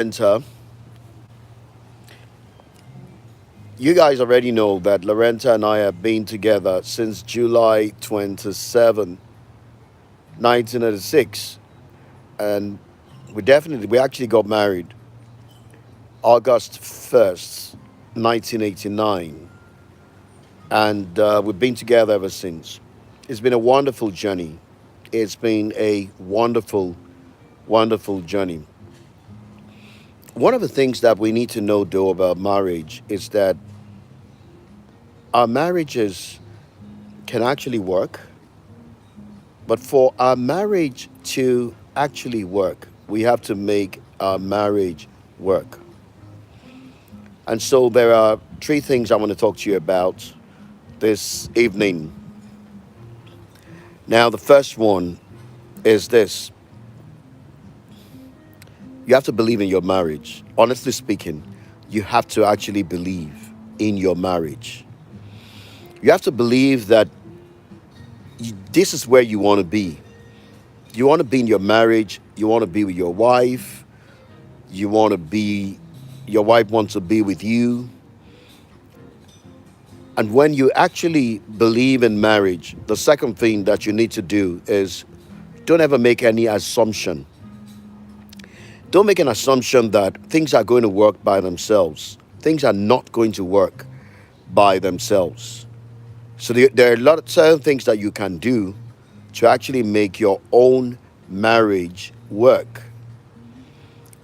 Lorenta, you guys already know that Lorenta and I have been together since July 27, 1986. And we actually got married August 1st, 1989. And we've been together ever since. It's been a wonderful journey. It's been a wonderful, wonderful journey. One of the things that we need to know, though, about marriage is that our marriages can actually work, but for our marriage to actually work, we have to make our marriage work. And so there are three things I want to talk to you about this evening. Now, the first one is this: you have to believe in your marriage. Honestly speaking, you have to actually believe in your marriage. You have to believe that this is where you want to be. You want to be in your marriage, you want to be with your wife, you want to be, your wife wants to be with you. And when you actually believe in marriage, the second thing that you need to do is don't ever make any assumption. Don't make an assumption that things are going to work by themselves. Things are not going to work by themselves. So there are a lot of certain things that you can do to actually make your own marriage work.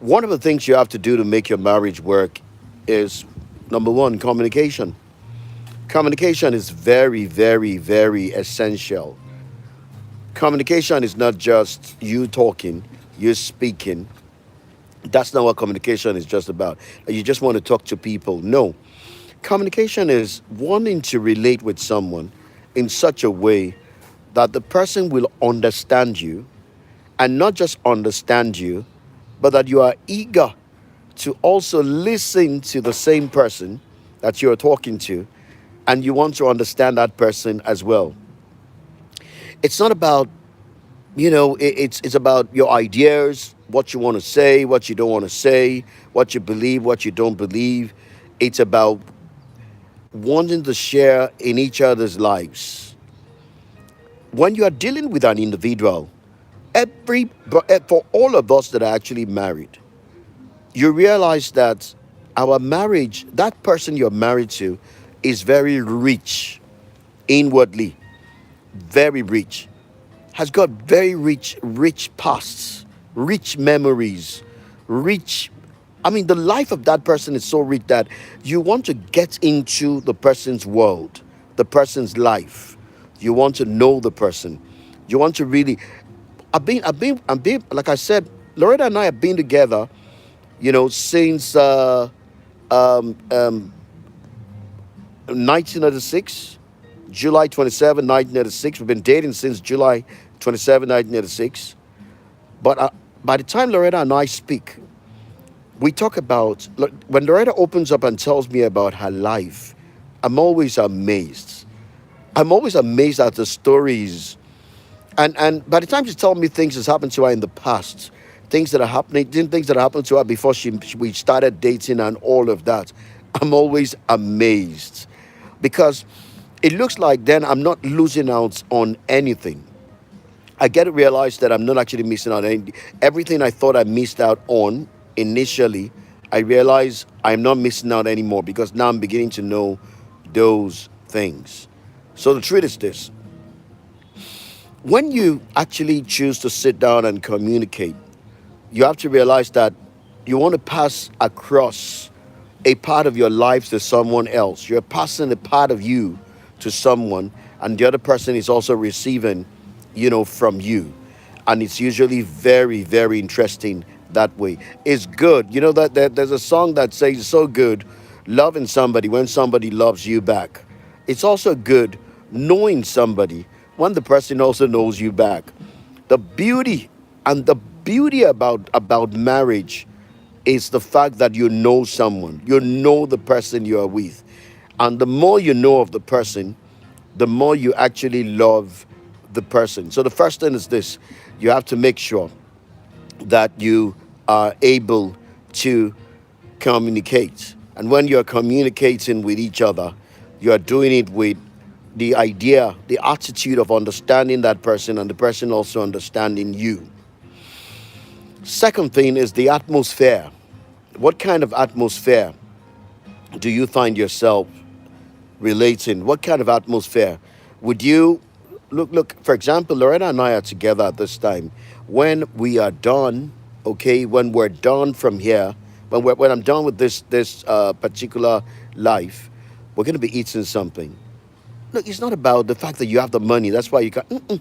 One of the things you have to do to make your marriage work is number one, communication. Communication is very, very, very essential. Communication is not just you talking, you speaking. That's not what communication is just about. You just want to talk to people. No. Communication is wanting to relate with someone in such a way that the person will understand you, and not just understand you, but that you are eager to also listen to the same person that you're talking to, and you want to understand that person as well. It's not about, it's about your ideas, what you want to say, what you don't want to say, what you believe, what you don't believe. It's about wanting to share in each other's lives. When you are dealing with an individual, for all of us that are actually married, you realize that our marriage, that person you're married to, is very rich inwardly, very rich, has got very rich pasts, rich memories, rich. I mean, the life of that person is so rich that you want to get into the person's world, the person's life. You want to know the person. You want to really. Like I said, Loretta and I have been together, since um, um, 1986, July 27, 1986. We've been dating since July 27, 1986. But by the time Loretta and I speak, we talk about, when Loretta opens up and tells me about her life, I'm always amazed. I'm always amazed at the stories. And by the time she tells me things that's happened to her in the past, things that happened to her before we started dating and all of that, I'm always amazed because it looks like then I'm not losing out on anything. I get to realize that I'm not actually missing out on everything I thought I missed out on initially. I realize I'm not missing out anymore because now I'm beginning to know those things. So the truth is this: when you actually choose to sit down and communicate, you have to realize that you want to pass across a part of your life to someone else. You're passing a part of you to someone, and the other person is also receiving, from you. And it's usually very, very interesting that way. It's good. You know that there's a song that says it's so good loving somebody when somebody loves you back. It's also good knowing somebody when the person also knows you back. The beauty the beauty about marriage is the fact that you know someone, you know the person you are with. And the more you know of the person, the more you actually love the person. So the first thing is this: you have to make sure that you are able to communicate. And when you're communicating with each other, you're doing it with the idea, the attitude of understanding that person and the person also understanding you. Second thing is the atmosphere. What kind of atmosphere do you find yourself relating? What kind of atmosphere would you look, for example, Loretta and I are together at this time. When we are done, okay, when we're done from here, when I'm done with this particular life, we're going to be eating something. Look, it's not about the fact that you have the money. That's why you can.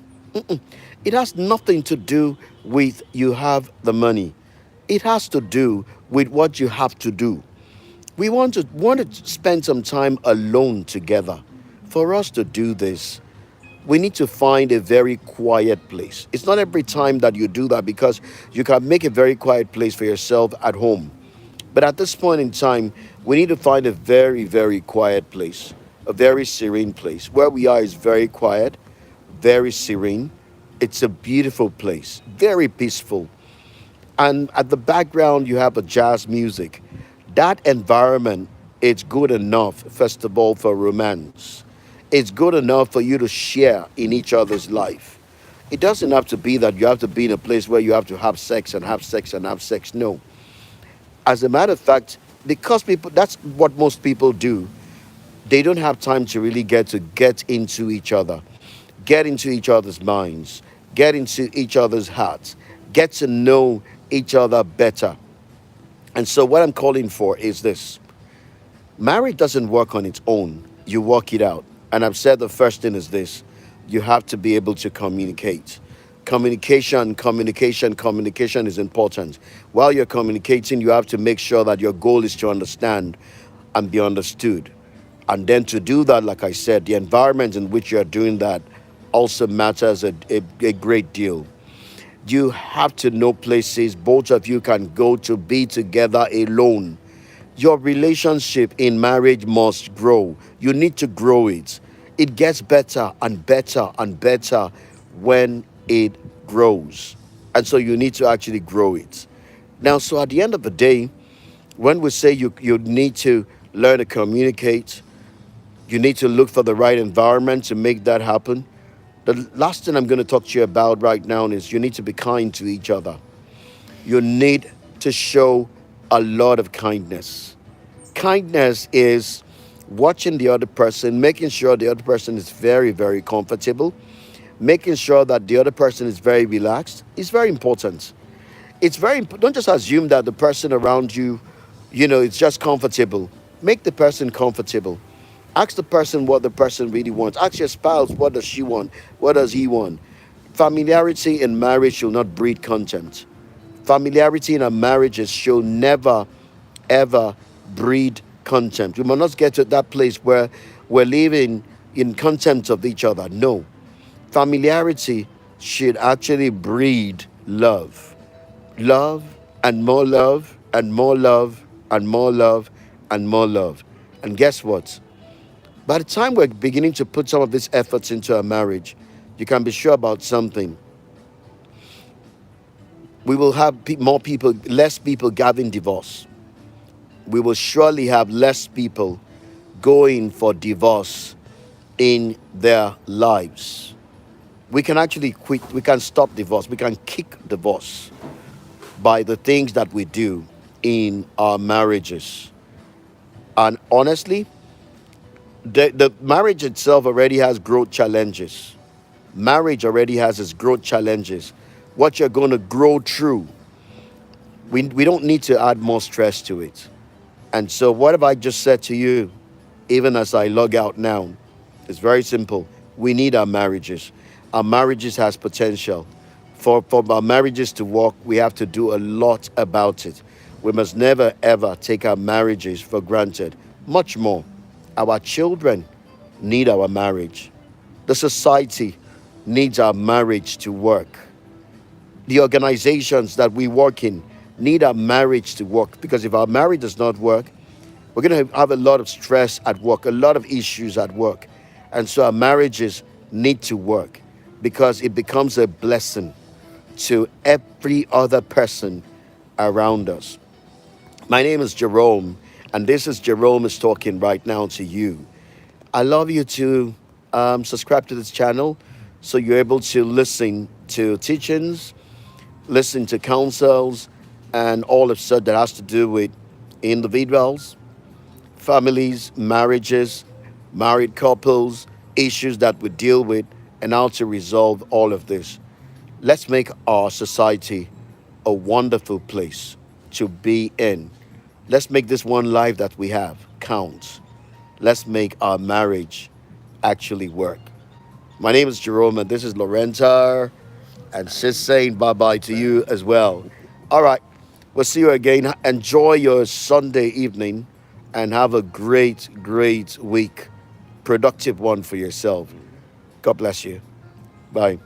It has nothing to do with you have the money. It has to do with what you have to do. We want to spend some time alone together. For us to do this, we need to find a very quiet place. It's not every time that you do that, because you can make a very quiet place for yourself at home. But at this point in time, we need to find a very, very quiet place, a very serene place. Where we are is very quiet, very serene. It's a beautiful place, very peaceful. And at the background, you have a jazz music. That environment is good enough, first of all, for romance. It's good enough for you to share in each other's life. It doesn't have to be that you have to be in a place where you have to have sex and have sex and have sex. No. As a matter of fact, because people, that's what most people do, they don't have time to really get into each other, get into each other's minds, get into each other's hearts, get to know each other better. And so what I'm calling for is this. Marriage doesn't work on its own. You work it out. And I've said the first thing is this. You have to be able to communicate. Communication is important. While you're communicating, you have to make sure that your goal is to understand and be understood. And then to do that, like I said, the environment in which you're doing that also matters a great deal. You have to know places both of you can go to be together alone. Your relationship in marriage must grow. You need to grow it. It gets better and better and better when it grows. And so you need to actually grow it. Now, so at the end of the day, when we say you need to learn to communicate, you need to look for the right environment to make that happen. The last thing I'm going to talk to you about right now is you need to be kind to each other. You need to show a lot of kindness. Kindness is watching the other person, making sure the other person is very, very comfortable, making sure that the other person is very relaxed. It's very important. It's very important. Don't just assume that the person around you, it's just comfortable. Make the person comfortable. Ask the person what the person really wants. Ask your spouse, what does she want? What does he want? Familiarity in marriage should not breed contempt. Familiarity in a marriage should never, ever breed contempt. We must not get to that place where we're living in contempt of each other. No. Familiarity should actually breed love. Love and more love and more love and more love and more love. And guess what? By the time we're beginning to put some of these efforts into a marriage, you can be sure about something. We will have less people getting divorce. We will surely have less people going for divorce in their lives. We can actually quit, we can stop divorce, we can kick divorce by the things that we do in our marriages. And honestly, the marriage itself already has growth challenges. Marriage already has its growth challenges. What you're going to grow through, we don't need to add more stress to it. And so what have I just said to you, even as I log out now? It's very simple. We need our marriages. Our marriages has potential. For our marriages to work, we have to do a lot about it. We must never ever take our marriages for granted. Much more, our children need our marriage. The society needs our marriage to work. The organizations that we work in need our marriage to work, because if our marriage does not work, we're going to have a lot of stress at work, a lot of issues at work. And so our marriages need to work, because it becomes a blessing to every other person around us. My name is Jerome, and this is Jerome is talking right now to you. I love you to subscribe to this channel so you're able to listen to teachings, listen to counsels, and all of stuff that has to do with individuals, families, marriages, married couples, issues that we deal with, and how to resolve all of this. Let's make our society a wonderful place to be in. Let's make this one life that we have count. Let's make our marriage actually work. My name is Jerome, and this is Lorenta, and she's saying bye bye to you as well. All right, we'll see you again. Enjoy your Sunday evening and have a great, great week. Productive one for yourself. God bless you. Bye.